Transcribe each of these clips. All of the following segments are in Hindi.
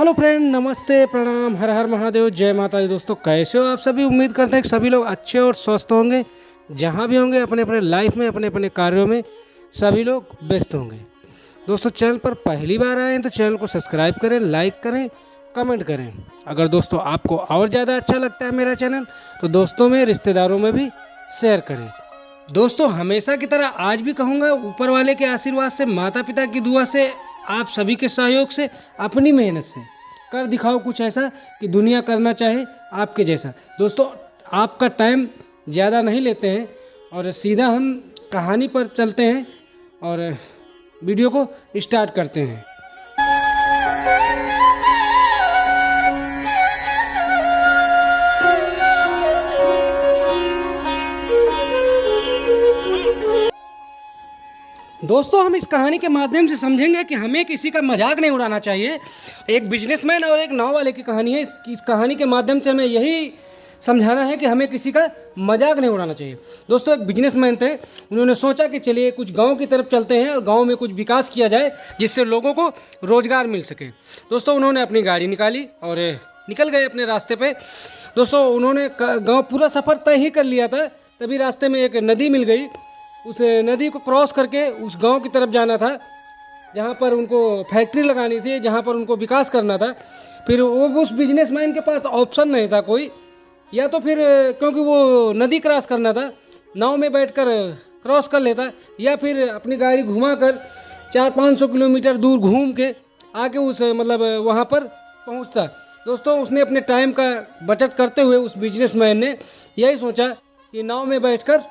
हेलो फ्रेंड, नमस्ते, प्रणाम, हर हर महादेव, जय माता दी। दोस्तों कैसे हो आप सभी? उम्मीद करते हैं कि सभी लोग अच्छे और स्वस्थ होंगे, जहाँ भी होंगे अपने अपने लाइफ में, अपने अपने कार्यों में सभी लोग व्यस्त होंगे। दोस्तों चैनल पर पहली बार आए हैं तो चैनल को सब्सक्राइब करें, लाइक करें, कमेंट करें। अगर दोस्तों आपको और ज़्यादा अच्छा लगता है मेरा चैनल तो दोस्तों में, रिश्तेदारों में भी शेयर करें। दोस्तों हमेशा की तरह आज भी कहूँगा, ऊपर वाले के आशीर्वाद से, माता पिता की दुआ से, आप सभी के सहयोग से, अपनी मेहनत से कर दिखाओ कुछ ऐसा कि दुनिया करना चाहे आपके जैसा। दोस्तों आपका टाइम ज़्यादा नहीं लेते हैं और सीधा हम कहानी पर चलते हैं और वीडियो को स्टार्ट करते हैं। दोस्तों हम इस कहानी के माध्यम से समझेंगे कि हमें किसी का मजाक नहीं उड़ाना चाहिए। एक बिजनेसमैन और एक नाव वाले की कहानी है। इस कहानी के माध्यम से हमें यही समझाना है कि हमें किसी का मजाक नहीं उड़ाना चाहिए। दोस्तों एक बिजनेसमैन थे, उन्होंने सोचा कि चलिए कुछ गांव की तरफ चलते हैं और गांव में कुछ विकास किया जाए जिससे लोगों को रोजगार मिल सके। दोस्तों उन्होंने अपनी गाड़ी निकाली और निकल गए अपने रास्ते पे। दोस्तों उन्होंने गाँव पूरा सफ़र तय ही कर लिया था, तभी रास्ते में एक नदी मिल गई। उस नदी को क्रॉस करके उस गांव की तरफ जाना था जहां पर उनको फैक्ट्री लगानी थी, जहां पर उनको विकास करना था। फिर वो उस बिजनेसमैन के पास ऑप्शन नहीं था कोई, या तो फिर क्योंकि वो नदी क्रॉस करना था नाव में बैठकर क्रॉस कर लेता, या फिर अपनी गाड़ी घुमा कर 400-500 किलोमीटर दूर घूम के आके उस वहाँ पर पहुँचता। दोस्तों उसने अपने टाइम का बचत करते हुए उस बिजनेसमैन ने यही सोचा कि नाव में बैठकर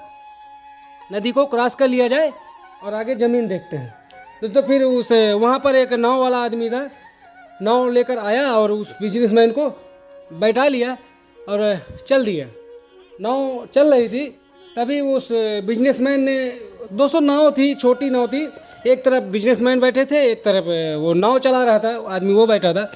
नदी को क्रॉस कर लिया जाए और आगे ज़मीन देखते हैं। दोस्तों फिर उस वहाँ पर एक नाव वाला आदमी था, नाव लेकर आया और उस बिजनेसमैन को बैठा लिया और चल दिया। नाव चल रही थी, तभी उस बिजनेसमैन ने, दोस्तों नाव थी, छोटी नाव थी, एक तरफ बिजनेसमैन बैठे थे, एक तरफ वो नाव चला रहा था आदमी, वो बैठा था,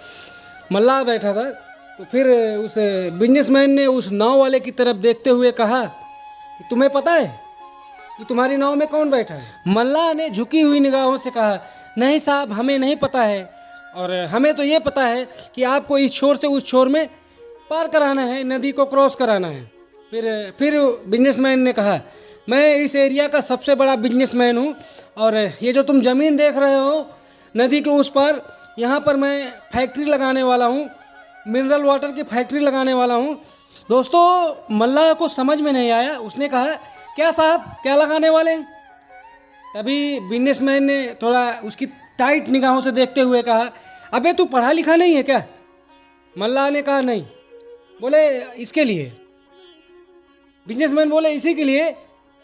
मल्लाह बैठा था। तो फिर उस बिजनेसमैन ने उस नाव वाले की तरफ देखते हुए कहा कि तुम्हें पता है कि तुम्हारी नाव में कौन बैठा है? मल्लाह ने झुकी हुई निगाहों से कहा, नहीं साहब हमें नहीं पता है, और हमें तो ये पता है कि आपको इस छोर से उस छोर में पार कराना है, नदी को क्रॉस कराना है। फिर बिजनेसमैन ने कहा, मैं इस एरिया का सबसे बड़ा बिजनेसमैन हूँ और ये जो तुम ज़मीन देख रहे हो नदी के उस पार, यहाँ पर मैं फैक्ट्री लगाने वाला हूँ, मिनरल वाटर की फैक्ट्री लगाने वाला हूँ। दोस्तों मल्लाह को समझ में नहीं आया, उसने कहा, क्या साहब क्या लगाने वाले हैं? तभी बिजनेसमैन ने थोड़ा उसकी टाइट निगाहों से देखते हुए कहा, अबे तू पढ़ा लिखा नहीं है क्या? मल्लाह ने कहा नहीं। बोले इसके लिए? बिजनेसमैन बोले इसी के लिए,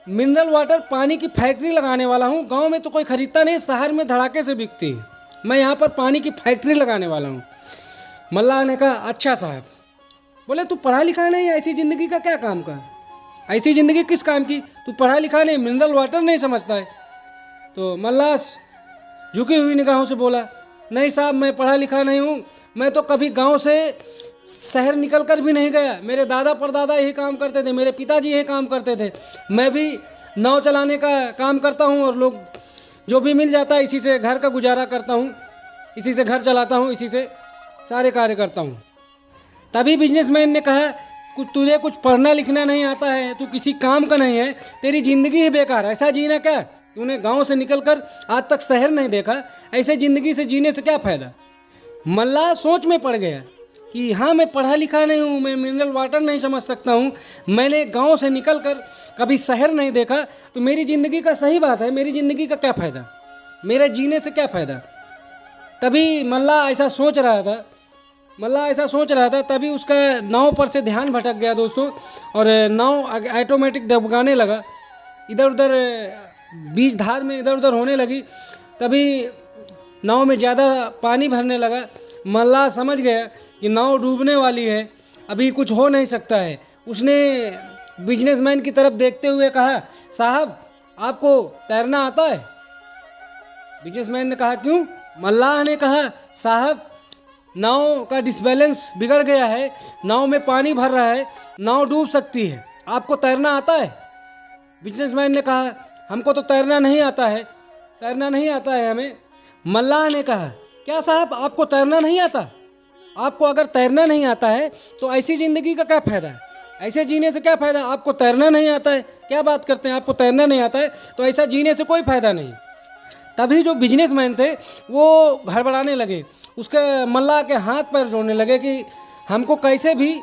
मिनरल वाटर पानी की फैक्ट्री लगाने वाला हूँ। गांव में तो कोई खरीदता नहीं, शहर में धड़ाके से बिकती है, मैं यहाँ पर पानी की फैक्ट्री लगाने वाला हूँ। मल्लाह ने कहा अच्छा साहब। बोले तू पढ़ा लिखा नहीं, ऐसी ज़िंदगी का क्या काम का? ऐसी ज़िंदगी किस काम की? तू पढ़ा लिखा नहीं, मिनरल वाटर नहीं समझता है? तो मल्लाह झुकी हुई निगाहों से बोला, नहीं साहब मैं पढ़ा लिखा नहीं हूँ, मैं तो कभी गांव से शहर निकल कर भी नहीं गया। मेरे दादा परदादा यही काम करते थे, मेरे पिताजी यही काम करते थे, मैं भी नाव चलाने का काम करता हूँ और लोग जो भी मिल जाता है इसी से घर का गुजारा करता हूँ, इसी से घर चलाता हूँ, इसी से सारे कार्य करता हूँ। तभी बिजनेसमैन ने कहा, तुझे कुछ पढ़ना लिखना नहीं आता है, तू किसी काम का नहीं है, तेरी ज़िंदगी ही बेकार, ऐसा जीना क्या? तूने गांव से निकलकर आज तक शहर नहीं देखा, ऐसे ज़िंदगी से जीने से क्या फ़ायदा? मल्लाह सोच में पड़ गया कि हाँ मैं पढ़ा लिखा नहीं हूँ, मैं मिनरल वाटर नहीं समझ सकता हूँ, मैंने गांव से निकलकर कभी शहर नहीं देखा, तो मेरी ज़िंदगी का सही बात है, मेरी ज़िंदगी का क्या फ़ायदा, मेरे जीने से क्या फ़ायदा? तभी मल्लाह ऐसा सोच रहा था, तभी उसका नाव पर से ध्यान भटक गया दोस्तों, और नाव ऑटोमेटिक डबकाने लगा, इधर उधर बीच धार में इधर उधर होने लगी। तभी नाव में ज़्यादा पानी भरने लगा। मल्लाह समझ गया कि नाव डूबने वाली है, अभी कुछ हो नहीं सकता है। उसने बिजनेसमैन की तरफ देखते हुए कहा, साहब आपको तैरना आता है? बिजनेसमैन ने कहा क्यों? मल्लाह ने कहा, साहब नाव का डिसबैलेंस बिगड़ गया है, नाव में पानी भर रहा है, नाव डूब सकती है, आपको तैरना आता है? बिजनेसमैन ने कहा, हमको तो तैरना नहीं आता है हमें। मल्लाह ने कहा, क्या साहब आपको तैरना नहीं आता? आपको अगर तैरना नहीं आता है तो ऐसी ज़िंदगी का क्या फ़ायदा है? ऐसे जीने से क्या फ़ायदा? आपको तैरना नहीं आता है, क्या बात करते हैं, आपको तैरना नहीं आता है तो ऐसा जीने से कोई फ़ायदा नहीं। तभी जो बिजनेसमैन थे वो घड़बड़ाने लगे, उसके मल्लाह के हाथ पैर जोड़ने लगे कि हमको कैसे भी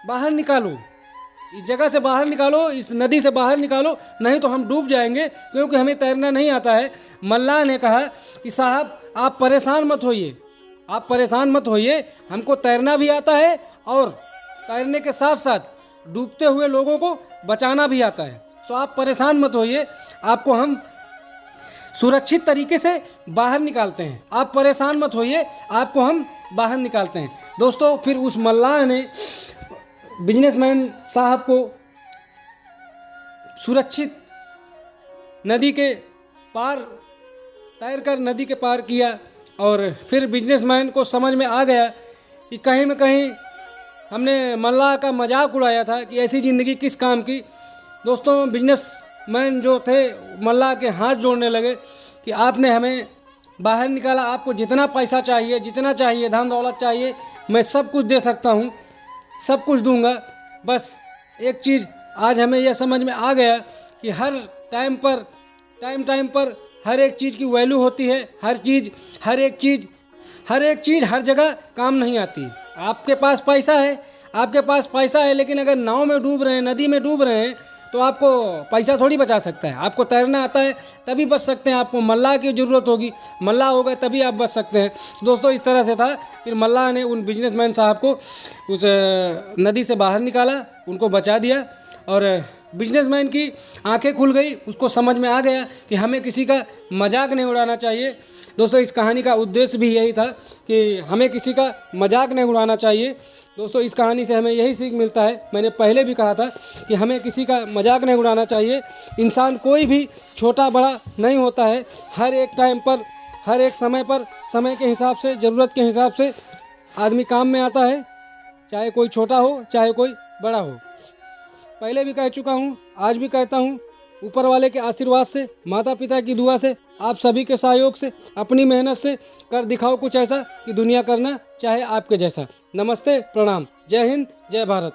बाहर निकालो, इस जगह से बाहर निकालो, इस नदी से बाहर निकालो, नहीं तो हम डूब जाएंगे क्योंकि हमें तैरना नहीं आता है। मल्लाह ने कहा कि साहब आप परेशान मत होइए, आप परेशान मत होइए, हमको तैरना भी आता है और तैरने के साथ साथ डूबते हुए लोगों को बचाना भी आता है। तो आप परेशान मत होइए, आपको हम सुरक्षित तरीके से बाहर निकालते हैं। आप परेशान मत होइए, आपको हम बाहर निकालते हैं। दोस्तों फिर उस मल्लाह ने बिजनेसमैन साहब को सुरक्षित नदी के पार तैरकर नदी के पार किया और फिर बिजनेसमैन को समझ में आ गया कि कहीं न कहीं हमने मल्लाह का मजाक उड़ाया था कि ऐसी ज़िंदगी किस काम की। दोस्तों बिजनेसमैन जो थे मल्लाह के हाथ जोड़ने लगे कि आपने हमें बाहर निकाला, आपको जितना पैसा चाहिए, जितना चाहिए, धन दौलत चाहिए, मैं सब कुछ दे सकता हूँ, सब कुछ दूंगा। बस एक चीज़ आज हमें यह समझ में आ गया कि हर टाइम पर हर एक चीज़ की वैल्यू होती है। हर एक चीज़ हर जगह काम नहीं आती। आपके पास पैसा है लेकिन अगर नाव में डूब रहे हैं, नदी में डूब रहे हैं तो आपको पैसा थोड़ी बचा सकता है। आपको तैरना आता है तभी बच सकते हैं, आपको मल्लाह की ज़रूरत होगी, मल्लाह होगा तभी आप बच सकते हैं। दोस्तों इस तरह से था। फिर मल्लाह ने उन बिजनेसमैन साहब को उस नदी से बाहर निकाला, उनको बचा दिया और बिजनेसमैन की आंखें खुल गई, उसको समझ में आ गया कि हमें किसी का मजाक नहीं उड़ाना चाहिए। दोस्तों इस कहानी का उद्देश्य भी यही था कि हमें किसी का मजाक नहीं उड़ाना चाहिए। दोस्तों इस कहानी से हमें यही सीख मिलता है, मैंने पहले भी कहा था कि हमें किसी का मजाक नहीं उड़ाना चाहिए। इंसान कोई भी छोटा बड़ा नहीं होता है, हर एक टाइम पर, हर एक समय पर, समय के हिसाब से, ज़रूरत के हिसाब से आदमी काम में आता है, चाहे कोई छोटा हो चाहे कोई बड़ा हो। पहले भी कह चुका हूँ, आज भी कहता हूँ, ऊपर वाले के आशीर्वाद से, माता पिता की दुआ से, आप सभी के सहयोग से, अपनी मेहनत से कर दिखाओ कुछ ऐसा कि दुनिया करना चाहे आपके जैसा। नमस्ते, प्रणाम, जय हिंद, जय भारत।